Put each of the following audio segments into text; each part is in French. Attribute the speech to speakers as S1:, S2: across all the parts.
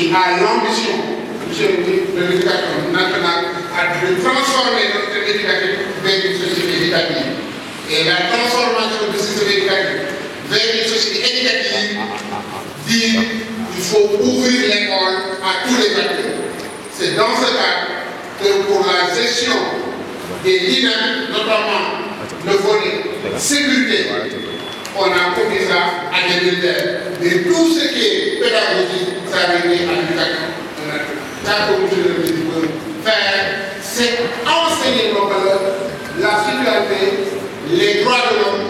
S1: qui a l'ambition, monsieur le l'éducation nationale, de transformer notre éducatif vers une société éducative. Et la transformation de ce système éducatif vers une société éducative dit qu'il faut ouvrir l'école à tous les acteurs. C'est dans ce cadre que pour la gestion des leaders, notamment le volet sécurité, on a commis ça à des militaires. Mais tout ce qui est pédagogique, ça revient à l'éducation. Ça, comme je le dis, faire, c'est enseigner nos valeurs, la citoyenneté, les droits de l'homme,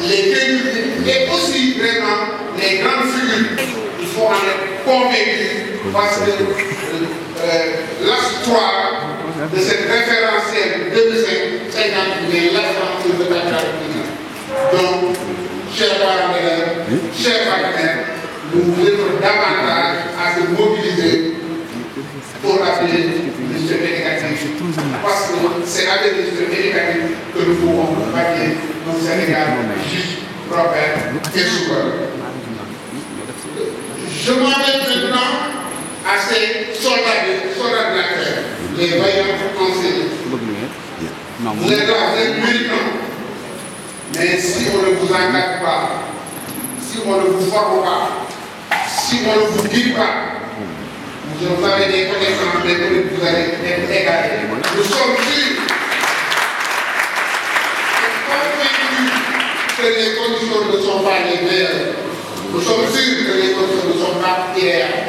S1: les débuts et aussi vraiment les grandes figures. Il faut en être convaincu parce que l'acte 3 de cette référentielle 2050 est l'action sur le cadre. Donc, chers parents d'élèves, chers partenaires, nous voulons davantage à se mobiliser pour appeler le système éducatif. Parce que c'est avec le système éducatif que nous pouvons bâtir notre Sénégal juste, prospère et souverain. Je m'en vais maintenant à ces soldats de la terre, les vaillants enseignants. Vous êtes là, vous êtes militants. Mais si on ne vous encadre pas, si on ne vous forme pas, si on ne vous guide pas, vous avez des connaissances, vous allez être égarés. Nous sommes sûrs, convaincus que les conditions ne sont pas les meilleures. Nous sommes sûrs que les conditions ne sont pas idéales.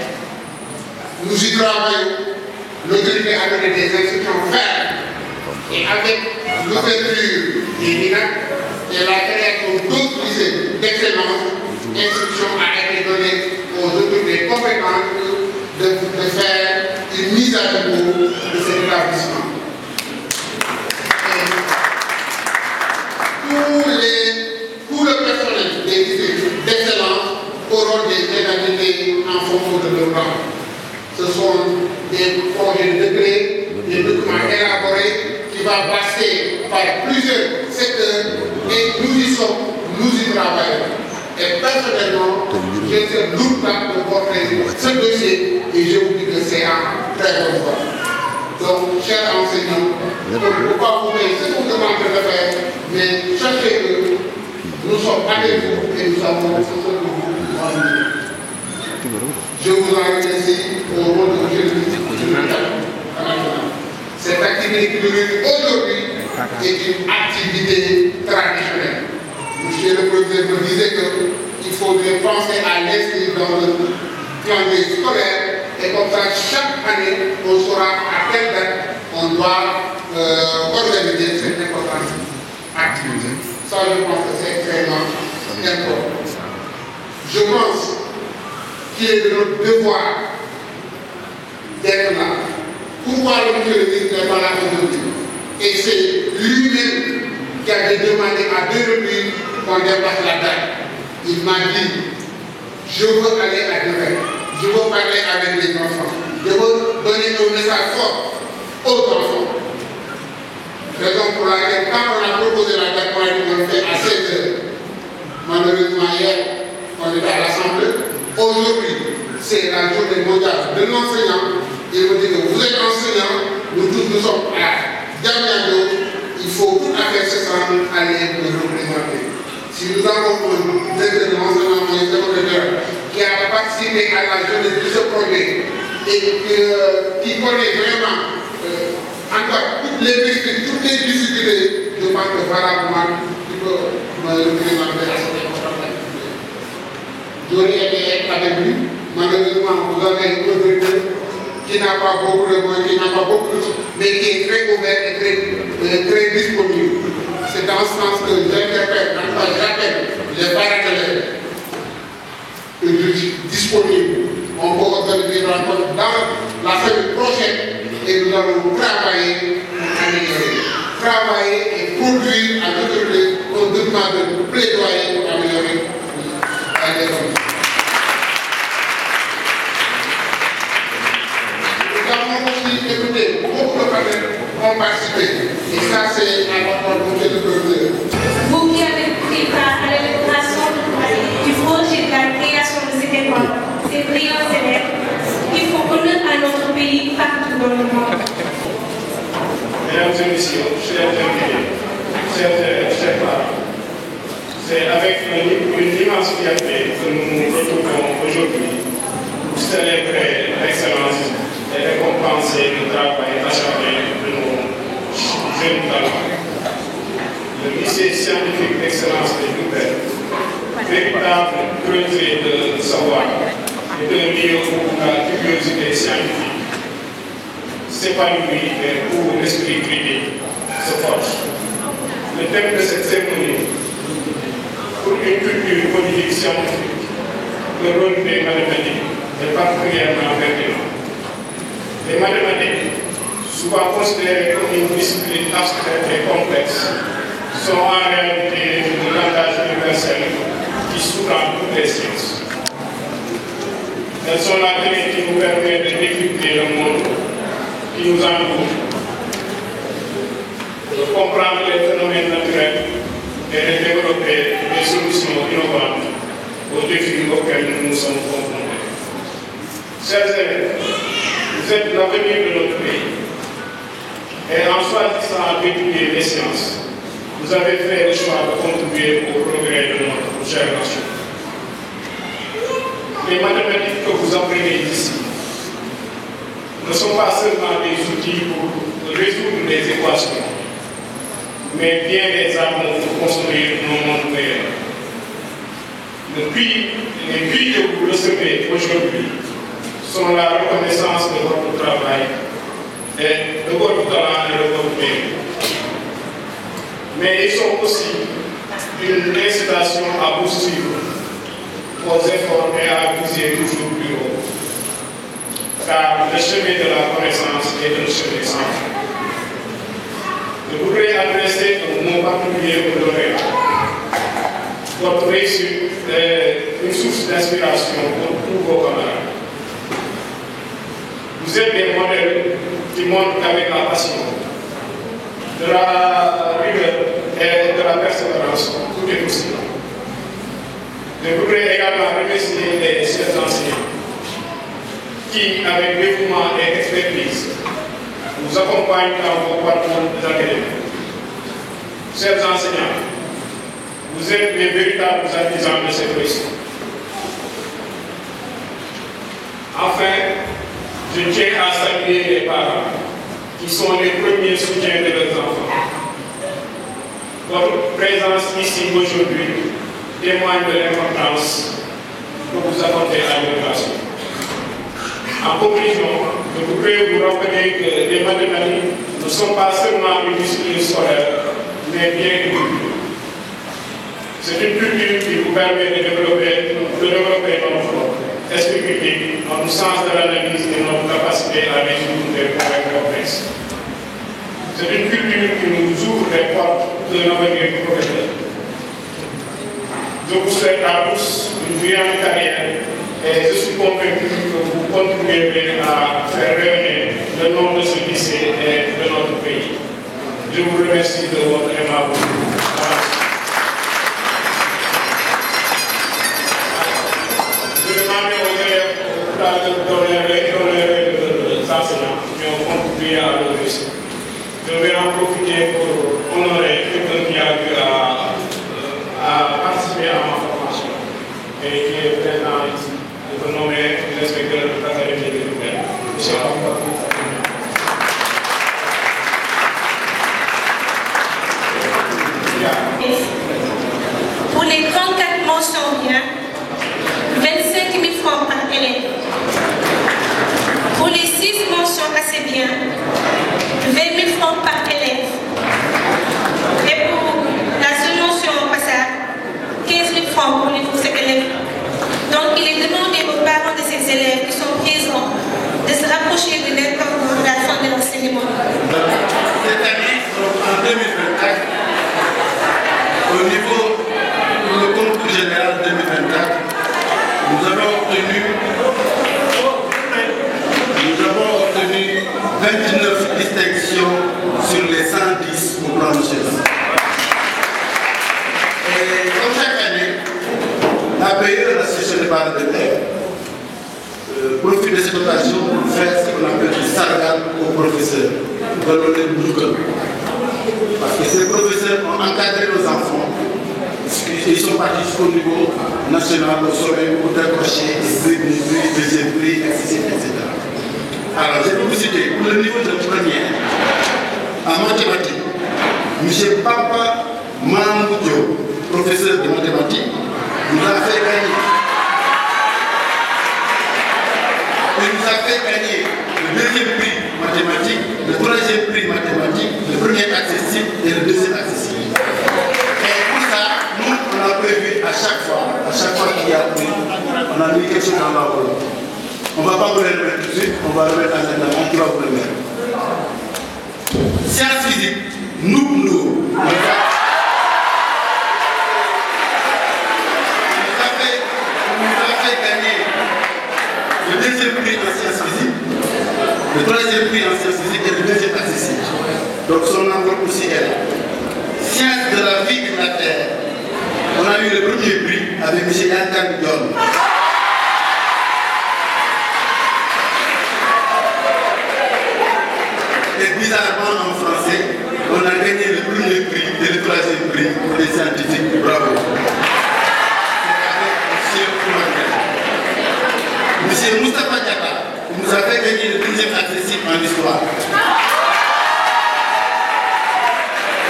S1: Nous y travaillons. L'autorité a donné des instructions fermes. Et avec l'ouverture des MINAC et la création d'autres lycées d'excellence, l'instruction a été donnée aux autorités compétentes de faire une mise à niveau de cet établissement. Tout le personnel des lycées d'excellence auront des indemnités en fonction de leur rang. Ce sont des projets de décret, des documents élaborés qui vont passer par plusieurs secteurs et nous y sommes, nous y travaillons. Et personnellement, je suis lourd de porter ce dossier et je vous dis que c'est en très bonne voie. Donc, chers enseignants, on ne peut pas vous dire ce que vous demandez de faire, mais sachez que nous sommes avec vous et nous savons ce que vous demandez. Je vous en remercie au nom de monsieur le ministre. Cette activité qui nous réunit aujourd'hui est une activité traditionnelle. Monsieur le professeur me disait qu'il faudrait penser à l'inscrire dans le calendrier scolaire et comme ça, chaque année, on saura à quelle date on doit organiser cette importante activité. Ça, je pense que c'est extrêmement important. Je pense qu'il est de notre devoir d'être là. Pourquoi le monsieur le ministre n'est pas là aujourd'hui? Et c'est lui-même qui a demandé à 2 reprises qu'on dépasse la date. Il m'a dit, je veux aller à Dubaï, je veux parler avec les enfants, je veux donner un message fort aux enfants. Raison pour laquelle, quand on a proposé la date, on a dit qu'on fait à 16 h. Malheureusement, hier, on était à l'Assemblée. Aujourd'hui, c'est la journée mondiale de l'enseignant. Il me dit que vous êtes enseignant, nous tous nous sommes à Diamniadio, il faut tout à fait se sentir aller nous représenter. Si nous avons un directeur de l'enseignement qui a participé à la jeunesse de ce projet et qui connaît vraiment encore toutes les difficultés, je pense que valablement, il peut me représenter à cette époque. J'aurais été avec lui, malheureusement, vous avez un directeur qui n'a pas beaucoup de moyens, qui n'a pas beaucoup de choses, mais qui est très ouvert et très disponible. C'est dans ce sens que j'interpelle, j'appelle les parents d'élèves que je suis disponible. On peut organiser une rencontre dans la semaine prochaine et nous allons travailler pour améliorer. Travailler et produire à notre place un document de plaidoyer pour améliorer la défense. Écoutez, beaucoup de partenaires ont participé. Et ça, c'est important pour monsieur le professeur.
S2: Vous qui avez pris part à l'élaboration du projet de la création de cette école, ces brillants élèves qui
S3: mesdames et messieurs, chers invités, chers parents, c'est avec une immense fierté que nous nous retrouvons aujourd'hui pour célébrer l'excellence et récompenser le travail acharné de nos jeunes talents. Le lycée scientifique d'excellence de Diourbel, véritable creuset de savoir et de lieu où la curiosité scientifique s'épanouit et où l'esprit critique se forge. Le thème de cette cérémonie, pour une culture politique scientifique, le rôle des mathématiques est particulièrement pertinent. Les mathématiques, souvent considérées comme une discipline abstraite et complexe, sont en réalité un langage universel qui sous-tend toutes les sciences. Elles sont la clé qui nous permet de décrypter le monde qui nous entoure, de comprendre les phénomènes naturels et de développer des solutions innovantes aux défis auxquels nous nous sommes confrontés. Chers élèves, vous êtes l'avenir de notre pays. Et en choisissant d'étudier les sciences, vous avez fait le choix de contribuer au progrès de notre chère nation. Les mathématiques que vous apprenez ici ne sont pas seulement des outils pour résoudre des équations, mais bien des armes pour construire nos mondes meilleurs. Les prix que vous recevez aujourd'hui sont la reconnaissance de votre travail et de votre talent et de votre mérite. Mais ils sont aussi une incitation à poursuivre vos efforts et à viser toujours plus haut. Car le chemin de la connaissance est un chemin sans fin. Je voudrais adresser un mot particulier au lauréat. Votre réussite est une source d'inspiration pour tous vos camarades. Vous êtes des modèles qui montrent qu'avec la passion, de la rigueur et de la persévérance, tout est possible. Je voudrais également remercier les chefs enseignants qui, avec dévouement et expertise, vous accompagnent dans vos parcours académiques. Chers enseignants, vous êtes les véritables artisans de cette réussite. Enfin, je tiens à saluer les parents qui sont les premiers soutiens de leurs enfants. Votre présence ici aujourd'hui témoigne de l'importance que vous apportez à l'éducation. En conclusion, je voudrais vous rappeler que les mathématiques ne sont pas seulement une discipline scolaire, mais bien une culture. C'est une culture qui vous permet de développer notre esprit critique, notre sens de l'analyse et notre capacité à résoudre des problèmes complexes. C'est une culture qui nous ouvre les portes d'un avenir professionnel. Je vous souhaite à tous une brillante carrière et je suis convaincu que vous contribuerez à faire rayonner le nom de ce lycée et de notre pays. Je vous remercie de votre aimable attention. Je demande aux élèves les enseignants qui ont contribué à leur réussite. Je vais en profiter pour honorer quelqu'un qui a eu à participer à ma formation et qui est présent ici. Je veux nommer l'inspecteur de l'académie de Diourbel, M. Abou.
S2: Pour les 34 mentions bien, 25 000 francs par élève. Pour les 6 mentions assez bien, 20 000 francs par élève. Et pour la seule mention passable, 15 000 francs pour cet élève. Donc il est demandé aux parents de ces élèves qui sont présents de se rapprocher de l'aide pour la fin de l'enseignement.
S4: Cette année, en 2024, au niveau du concours général 2024, nous avons obtenu 29 distinctions sur les 110 au plan national. Et comme chaque année, l'APE, l'association des parents d'élèves, profite de cette occasion pour faire ce qu'on appelle du sargal aux professeurs. delloo leen njukkal parce que ces professeurs ont encadré nos enfants. Ils sont partis jusqu'au niveau national, au sommet, pour décrocher des deuxième prix, etc. Alors, je vais vous citer, pour le niveau de première, en mathématiques, M. Papa Mamoudjo, professeur de mathématiques, nous a fait gagner. Il nous a fait gagner le deuxième prix mathématique, le troisième prix mathématique, le premier accessible et le deuxième accessible. Et pour ça, nous, on a prévu à chaque fois qu'il y a prix, on a mis quelque chose dans la rôle. On ne va pas vous le remettre tout de suite, on va le mettre à l'intérieur, qui va vous le mettre. Sciences physiques, nous a fait gagner le deuxième prix en sciences physiques, le troisième prix en sciences physiques et le deuxième accessible. Donc son enveloppe aussi est là. Sciences de la vie et de la terre. On a eu le premier prix avec M. Yankan Dion. Et bizarrement en français, on a gagné le premier prix et le troisième prix pour les scientifiques. Bravo. M. Moustapha Diatta nous a fait gagner le deuxième accessible en histoire.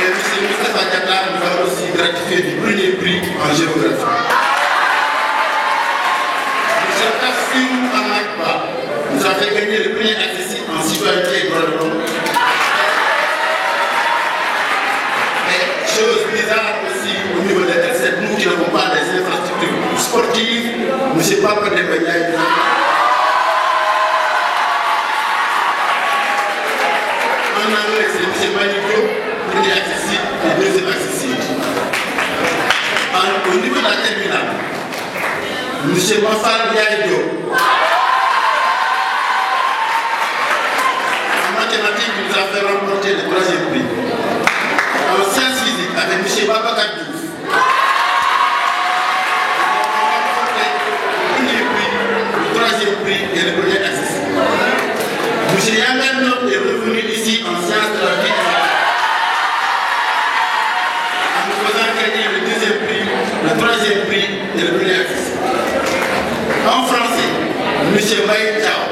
S4: Et M. Moustapha Diatta nous a aussi gratifié du premier prix en géographie. M. Tafsirou Amakba nous a fait gagner le premier accessible en citoyenneté et droits de l'homme. Et chose bizarre aussi au niveau de L7, nous qui n'avons pas les infrastructures sportives, M. Papa Dembagnaï. En anglais, c'est M. Manigo, premier accessible et deuxième accessible. Au niveau de la terminale, M. Mafal Yaïdo. En mathématiques, il nous a fait remporter le troisième prix. En sciences physiques, avec M. Babacar Diouf. Le premier prix, le troisième prix et le premier accessible. M. Yangan est revenu ici en sciences de la vie en nous faisant gagner le deuxième prix, le troisième prix et le premier accessible. En français, M. Baye Chao.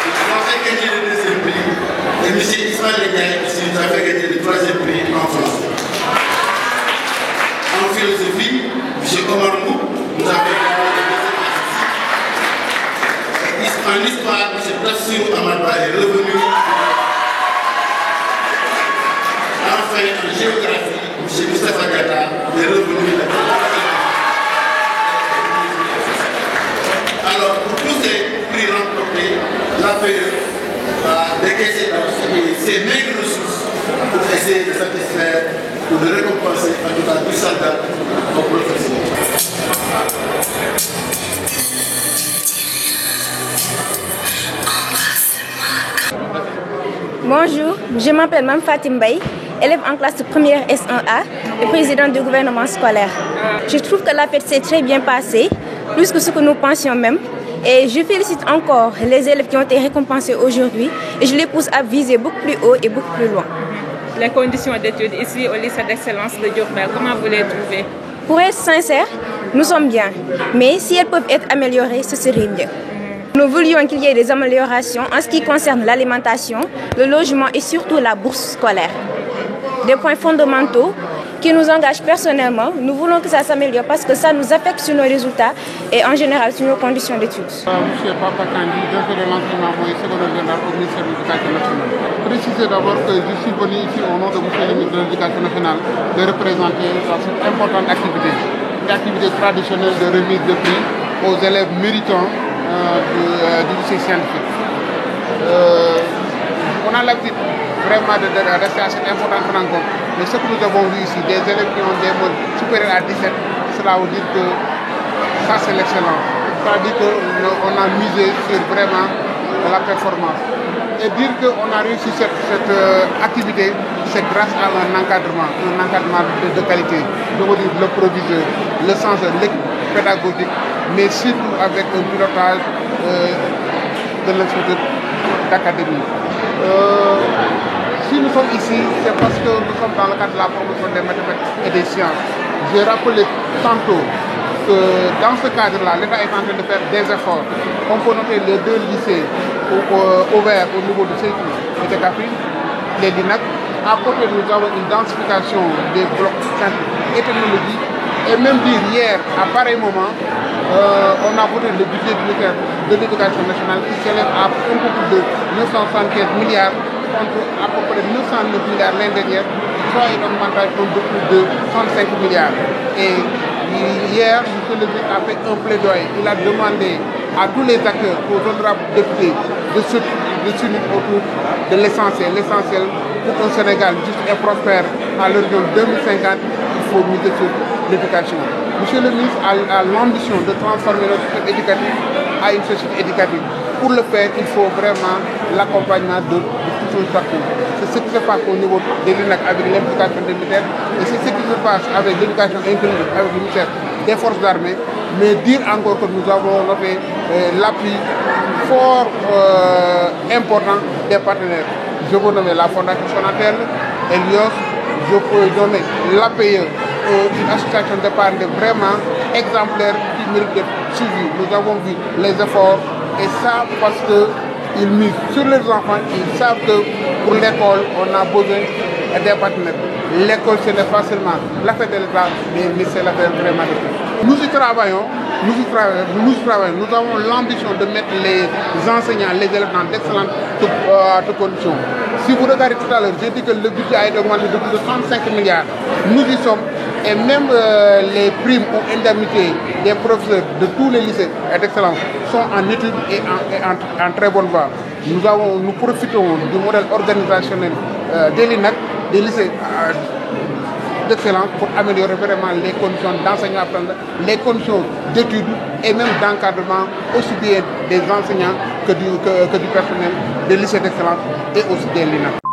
S4: Il nous a fait gagner le deuxième prix et M. Ismaël Ndiaye aussi nous a fait gagner le troisième prix en français. En philosophie, M. Omar Mou nous a fait gagner le deuxième accessible. En histoire, M. Tafsirou Amadba est revenu. Enfin, en géographie, M. Moustapha Diatta est revenu. Alors, pour tous ces prix remportés, l'APE a décaissé ses maigres ressources pour essayer de satisfaire ou de récompenser en tout cas du soldat au professeur.
S5: Bonjour, je m'appelle Mme Fatim Baye, élève en classe de première S1A et présidente du gouvernement scolaire. Je trouve que la fête s'est très bien passée, plus que ce que nous pensions même. Et je félicite encore les élèves qui ont été récompensés aujourd'hui et je les pousse à viser beaucoup plus haut et beaucoup plus loin.
S6: Les conditions d'études ici au lycée d'excellence de Diourbel, comment vous les trouvez?
S5: Pour être sincère, nous sommes bien, mais si elles peuvent être améliorées, ce serait mieux. Nous voulions qu'il y ait des améliorations en ce qui concerne l'alimentation, le logement et surtout la bourse scolaire. Des points fondamentaux qui nous engagent personnellement. Nous voulons que ça s'améliore parce que ça nous affecte sur nos résultats et en général sur nos conditions d'études.
S7: Monsieur Papa Kandi, directeur de l'enseignement moyen secondaire général au ministère de l'Éducation nationale. Précisez d'abord que je suis venu ici au nom de monsieur le ministre de l'Éducation nationale de représenter cette importante activité, une activité traditionnelle de remise de prix aux élèves méritants du lycée scientifique. On a l'habitude vraiment de rester à cette importante rencontre. Mais ce que nous avons vu ici, des élèves qui ont des mots supérieurs à 17, cela veut dire que ça c'est l'excellence. Ça veut dire qu'on a misé sur vraiment la performance. Et dire qu'on a réussi cette activité, c'est grâce à un encadrement de qualité. Je veux dire le proviseur, le sens de l'équipe pédagogique, mais surtout avec un pilotage de l'inspecteur d'académie. Si nous sommes ici, c'est parce que nous sommes dans le cadre de la promotion des mathématiques et des sciences. J'ai rappelé tantôt que dans ce cadre-là, l'État est en train de faire des efforts. On peut noter les 2 lycées ouverts au niveau de Sékou et de Kaffrine, les LINAC. À côté, nous avons une densification des blocs scientifiques et technologiques. Et même dire hier, à pareil moment, on a voté le budget budgétaire de l'éducation nationale qui s'élève à un peu plus de 975 milliards contre à peu près 909 milliards l'année dernière, soit une augmentation de plus de 35 milliards. Et hier, M. le ministre a fait un plaidoyer. Il a demandé à tous les acteurs, aux honorables députés, de s'unir autour de l'essentiel. L'essentiel pour un Sénégal juste et prospère à l'horizon 2050, il faut miser sur l'éducation. Monsieur le ministre a l'ambition de transformer notre système éducatif à une société éducative. Pour le faire, il faut vraiment l'accompagnement de tout ce parcours. C'est ce qui se passe au niveau des LINAC avec l'implication des militaires et c'est ce qui se passe avec l'éducation inclusive avec le ministère des forces armées. Mais dire encore que nous avons noté l'appui fort important des partenaires. Je peux nommer la Fondation Sonatel, Elios, je peux nommer l'APE, une association d'épargne vraiment exemplaire qui mérite d'être suivie. Nous avons vu les efforts et ça parce qu'ils misent sur les enfants, ils savent que pour l'école, on a besoin des partenaires. L'école, ce n'est pas seulement l'affaire de l'État, mais c'est l'affaire vraiment de tout. Nous y travaillons, nous avons l'ambition de mettre les enseignants, les élèves dans d'excellentes conditions. Si vous regardez tout à l'heure, j'ai dit que le budget a été augmenté de plus de 35 milliards. Nous y sommes et même les primes ou indemnités des professeurs de tous les lycées d'excellence sont en études et en très bonne voie. Nous profitons du modèle organisationnel des LINAC, des lycées d'excellence pour améliorer vraiment les conditions d'enseignement, les conditions d'études et même d'encadrement aussi bien des enseignants que du personnel des lycées d'excellence et aussi des LINAC.